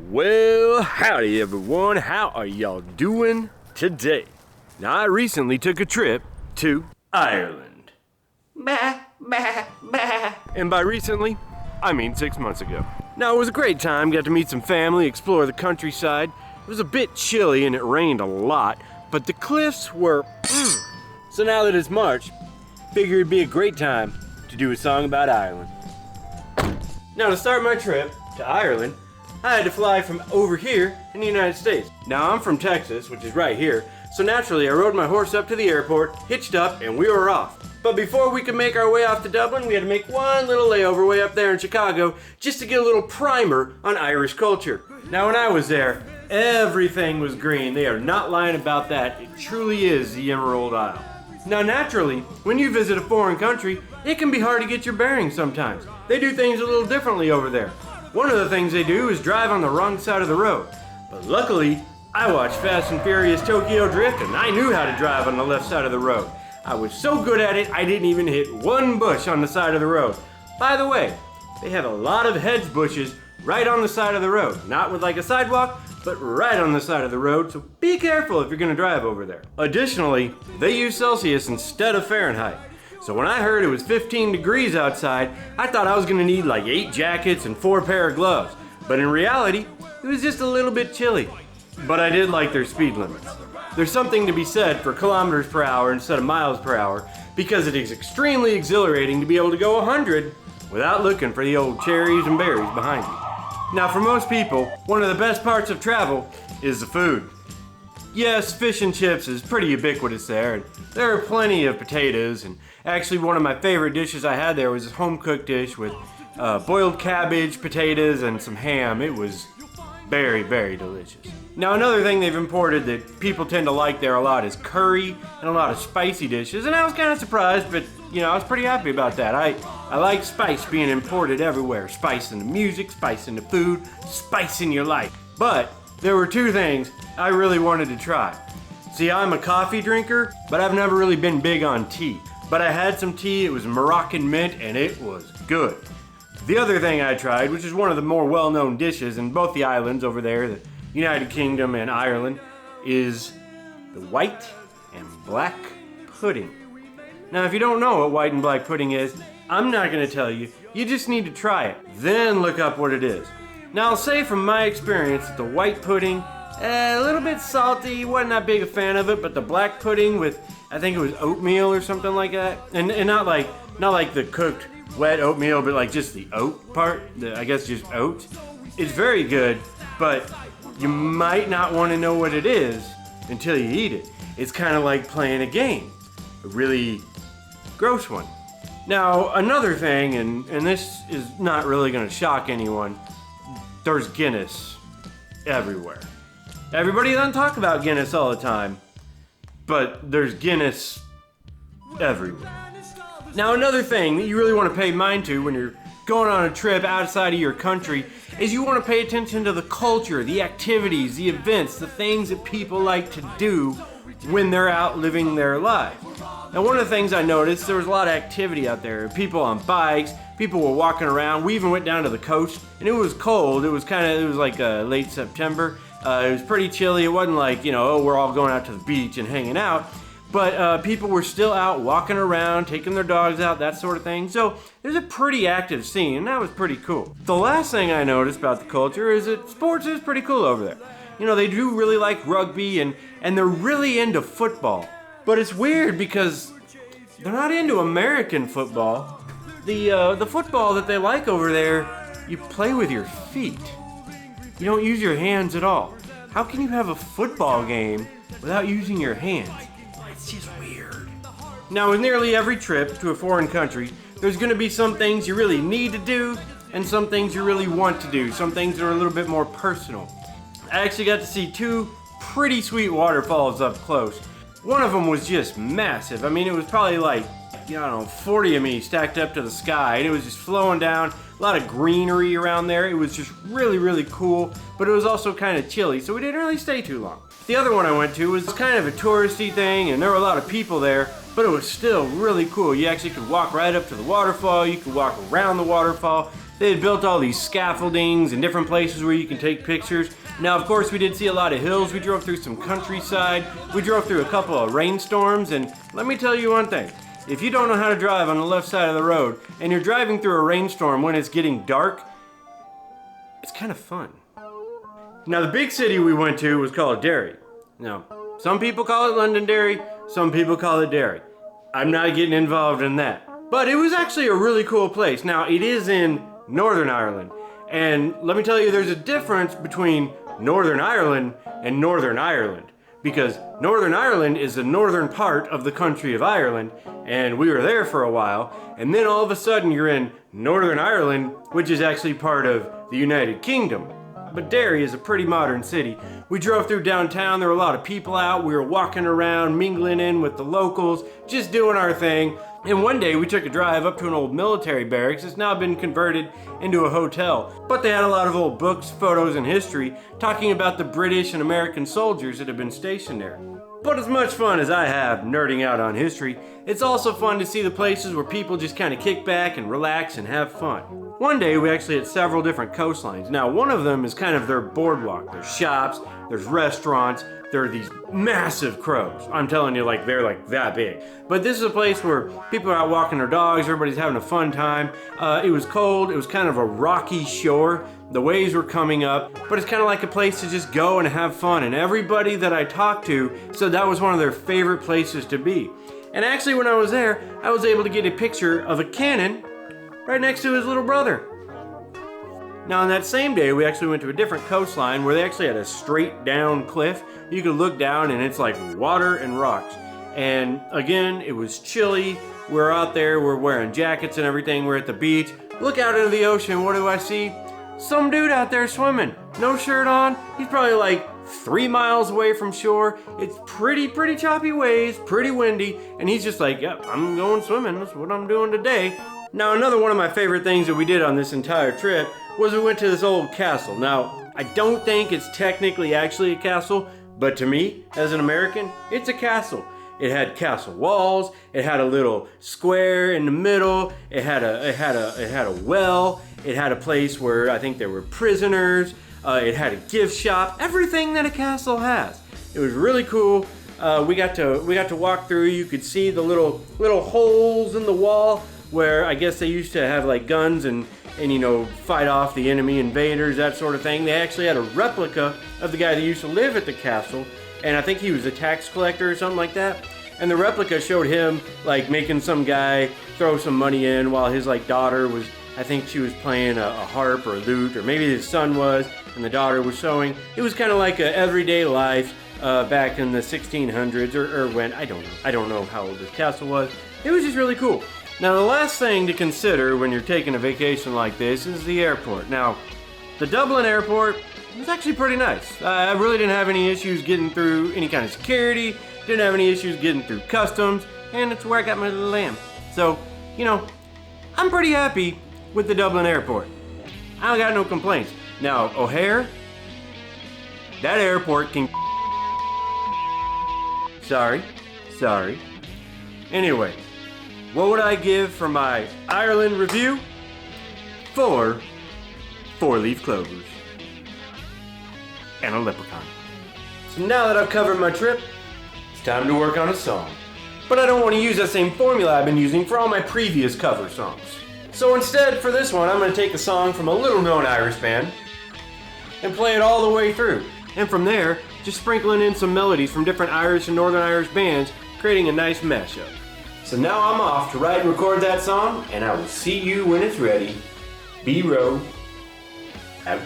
Well, howdy everyone, how are y'all doing today? Now, I recently took a trip to Ireland. And by recently, I mean 6 months ago. Now, it was a great time, got to meet some family, explore the countryside. It was a bit chilly and it rained a lot, but the cliffs were So now that it's March, figured it'd be a great time to do a song about Ireland. Now, to start my trip to Ireland, I had to fly from over here in the United States. Now, I'm from Texas, which is right here, so naturally I rode my horse up to the airport, hitched up, and we were off. But before we could make our way off to Dublin, we had to make one little layover way up there in Chicago just to get a little primer on Irish culture. Now, when I was there, everything was green. They are not lying about that. It truly is the Emerald Isle. Now, naturally, when you visit a foreign country, it can be hard to get your bearings sometimes. They do things a little differently over there. One of the things they do is drive on the wrong side of the road. But luckily, I watched Fast and Furious Tokyo Drift and I knew how to drive on the left side of the road. I was so good at it, I didn't even hit one bush on the side of the road. By the way, they have a lot of hedge bushes right on the side of the road. Not with like a sidewalk, but right on the side of the road, so be careful if you're gonna drive over there. Additionally, they use Celsius instead of Fahrenheit. So when I heard it was 15 degrees outside, I thought I was gonna need like 8 jackets and 4 pair of gloves. But in reality, it was just a little bit chilly. But I did like their speed limits. There's something to be said for kilometers per hour instead of miles per hour, because it is extremely exhilarating to be able to go 100 without looking for the old cherries and berries behind you. Now, for most people, one of the best parts of travel is the food. Yes, fish and chips is pretty ubiquitous there, and there are plenty of potatoes, and actually one of my favorite dishes I had there was this home-cooked dish with boiled cabbage, potatoes, and some ham. It was very, very delicious. Now, another thing they've imported that people tend to like there a lot is curry and a lot of spicy dishes, and I was kind of surprised, but I was pretty happy about that. I like spice being imported everywhere. Spice in the music, spice in the food, spice in your life. But there were 2 things I really wanted to try. See, I'm a coffee drinker, but I've never really been big on tea. But I had some tea, it was Moroccan mint, and it was good. The other thing I tried, which is one of the more well-known dishes in both the islands over there, the United Kingdom and Ireland, is the white and black pudding. Now, if you don't know what white and black pudding is, I'm not gonna tell you. You just need to try it, then look up what it is. Now, I'll say from my experience that the white pudding, a little bit salty, wasn't that big a fan of it, but the black pudding with, I think it was oatmeal or something like that, and not like the cooked wet oatmeal, but like just the oat part, I guess just oats. It's very good, but you might not want to know what it is until you eat it. It's kind of like playing a game, a really gross one. Now, another thing, and this is not really going to shock anyone, there's Guinness everywhere. Everybody doesn't talk about Guinness all the time, but there's Guinness everywhere. Now, another thing that you really want to pay mind to when you're going on a trip outside of your country is you want to pay attention to the culture, the activities, the events, the things that people like to do when they're out living their lives. Now, one of the things I noticed, there was a lot of activity out there. People on bikes, people were walking around. We even went down to the coast, and it was cold. It was like late September. It was pretty chilly. It wasn't like, we're all going out to the beach and hanging out. But people were still out walking around, taking their dogs out, that sort of thing. So there's a pretty active scene, and that was pretty cool. The last thing I noticed about the culture is that sports is pretty cool over there. They do really like rugby, and they're really into football. But it's weird because they're not into American football. The football that they like over there, you play with your feet. You don't use your hands at all. How can you have a football game without using your hands? It's just weird. Now, with nearly every trip to a foreign country, there's going to be some things you really need to do and some things you really want to do, some things that are a little bit more personal. I actually got to see 2 pretty sweet waterfalls up close. One of them was just massive. I mean, it was probably like, 40 of me stacked up to the sky, and it was just flowing down. A lot of greenery around there. It was just really, really cool, but it was also kind of chilly, so we didn't really stay too long. The other one I went to was kind of a touristy thing, and there were a lot of people there, but it was still really cool. You actually could walk right up to the waterfall, you could walk around the waterfall, They had built all these scaffoldings and different places where you can take pictures. Now, of course, we did see a lot of hills. We drove through some countryside. We drove through a couple of rainstorms, and let me tell you one thing. If you don't know how to drive on the left side of the road and you're driving through a rainstorm when it's getting dark, it's kind of fun. Now, the big city we went to was called Derry. Now, some people call it Londonderry, some people call it Derry. I'm not getting involved in that. But it was actually a really cool place. Now, it is in Northern Ireland. And let me tell you, there's a difference between Northern Ireland and Northern Ireland. Because Northern Ireland is the northern part of the country of Ireland, and we were there for a while, and then all of a sudden you're in Northern Ireland, which is actually part of the United Kingdom. But Derry is a pretty modern city. We drove through downtown, there were a lot of people out, we were walking around, mingling in with the locals, just doing our thing. And one day we took a drive up to an old military barracks. It's now been converted into a hotel. But they had a lot of old books, photos, and history talking about the British and American soldiers that had been stationed there. But as much fun as I have nerding out on history, it's also fun to see the places where people just kind of kick back and relax and have fun. One day we actually had several different coastlines. Now one of them is kind of their boardwalk. There's shops, there's restaurants, there are these massive crows. I'm telling you, like, they're like that big. But this is a place where people are out walking their dogs, everybody's having a fun time. It was cold, it was kind of a rocky shore. The waves were coming up, but it's kind of like a place to just go and have fun. And everybody that I talked to said that was one of their favorite places to be. And actually when I was there, I was able to get a picture of a cannon right next to his little brother. Now on that same day, we actually went to a different coastline where they actually had a straight down cliff. You could look down and it's like water and rocks. And again, it was chilly. We're out there, we're wearing jackets and everything. We're at the beach. Look out into the ocean, what do I see? Some dude out there swimming, no shirt on. He's probably like 3 miles away from shore. It's pretty choppy waves, pretty windy. And he's just like, yep, I'm going swimming. That's what I'm doing today. Now another one of my favorite things that we did on this entire trip was we went to this old castle. Now, I don't think it's technically actually a castle, but to me, as an American, it's a castle. It had castle walls, it had a little square in the middle, it had a well, it had a place where I think there were prisoners, it had a gift shop, everything that a castle has. It was really cool. We got to walk through. You could see the little holes in the wall where I guess they used to have like guns and you know, fight off the enemy invaders, that sort of thing. They actually had a replica of the guy that used to live at the castle, and I think he was a tax collector or something like that. And the replica showed him like making some guy throw some money in while his like daughter was, I think she was playing a harp or a lute, or maybe his son was, and the daughter was sewing. It was kind of like a everyday life back in the 1600s or when, I don't know how old this castle was. It was just really cool. Now the last thing to consider when you're taking a vacation like this is the airport. Now, the Dublin airport was actually pretty nice. I really didn't have any issues getting through any kind of security, didn't have any issues getting through customs, and it's where I got my little lamb. So, you know, I'm pretty happy with the Dublin airport. I got no complaints. Now, O'Hare, that airport can... Sorry. Anyway. What would I give for my Ireland review? 4 4-leaf clovers and a leprechaun. So now that I've covered my trip, it's time to work on a song. But I don't want to use that same formula I've been using for all my previous cover songs. So instead, for this one, I'm going to take a song from a little-known Irish band and play it all the way through. And from there, just sprinkling in some melodies from different Irish and Northern Irish bands, creating a nice mashup. So now I'm off to write and record that song, and I will see you when it's ready. B-Row, out.